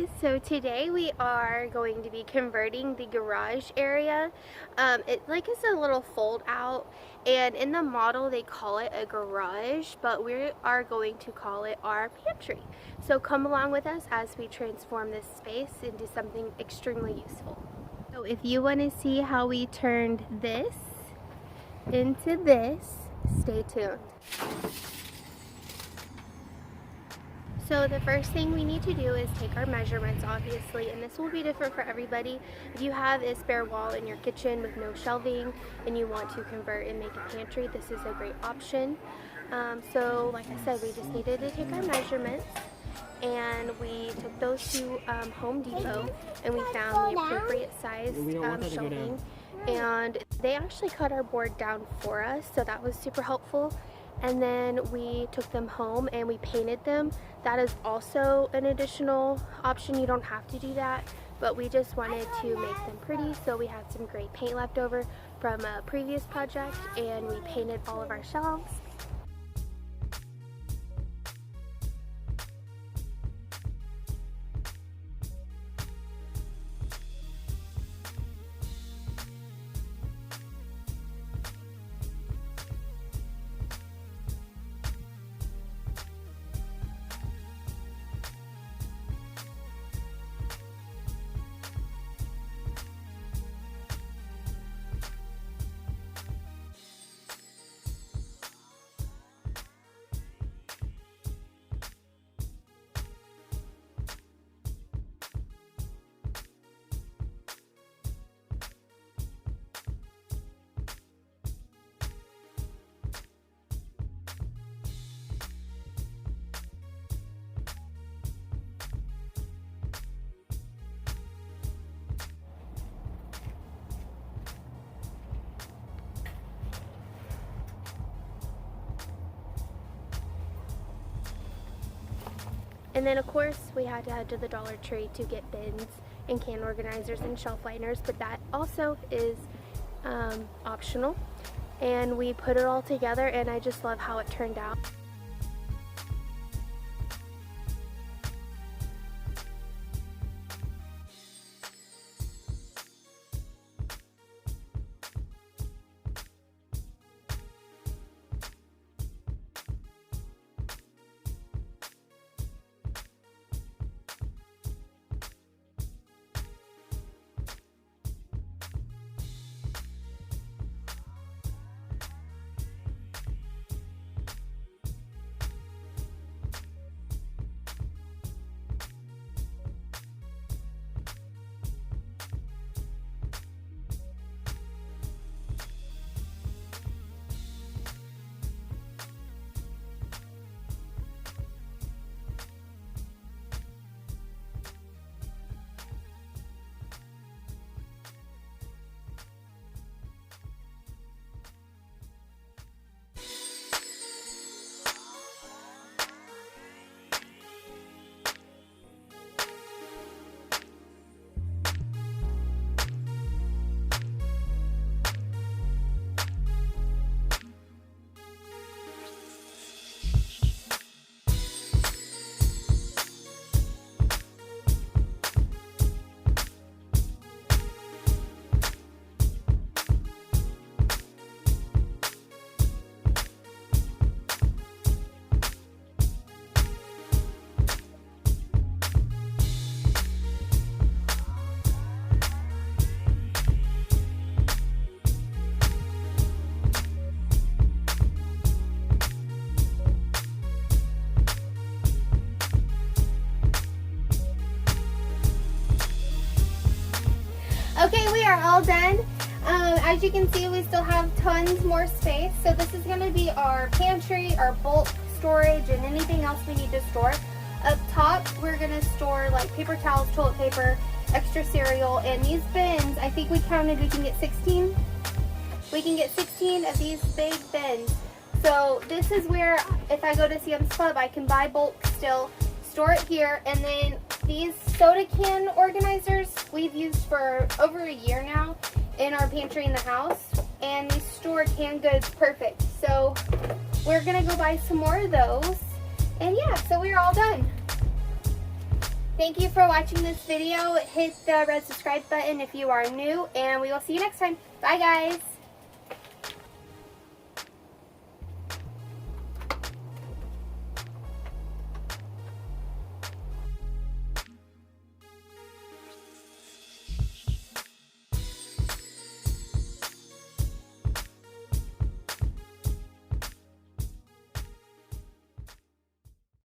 guys, so today we are going to be converting the garage area. It like is a little fold out, and in the model they call it a garage, but we are going to call it our pantry. So come along with us as we transform this space into something extremely useful. So if you want to see how we turned this into this, stay tuned. So the first thing we need to do is take our measurements, obviously, and this will be different for everybody. If you have a spare wall in your kitchen with no shelving and you want to convert and make a pantry, this is a great option. So like I said, we just needed to take our measurements, and we took those to Home Depot, and we found the appropriate size shelving, and they actually cut our board down for us, so that was super helpful. And then we took them home and we painted them. That is also an additional option. You don't have to do that, but we just wanted to make them pretty, so we had some great paint left over from a previous project, and we painted all of our shelves. And then of course we had to head to the Dollar Tree to get bins and can organizers and shelf liners, but that also is optional. And we put it all together, and I just love how it turned out. Okay, we are all done. As you can see, we still have tons more space. So this is going to be our pantry, our bulk storage, and anything else we need to store. Up top, we're going to store like paper towels, toilet paper, extra cereal, and these bins, I think we counted we can get 16. We can get 16 of these big bins. So this is where, if I go to Sam's Club, I can buy bulk still, store it here, and then these soda can organizers we've used for over a year now in our pantry in the house, and these store canned goods perfect. So we're gonna go buy some more of those, and yeah, so we're all done. Thank you for watching this video. Hit the red subscribe button if you are new, and we will see you next time. Bye, guys.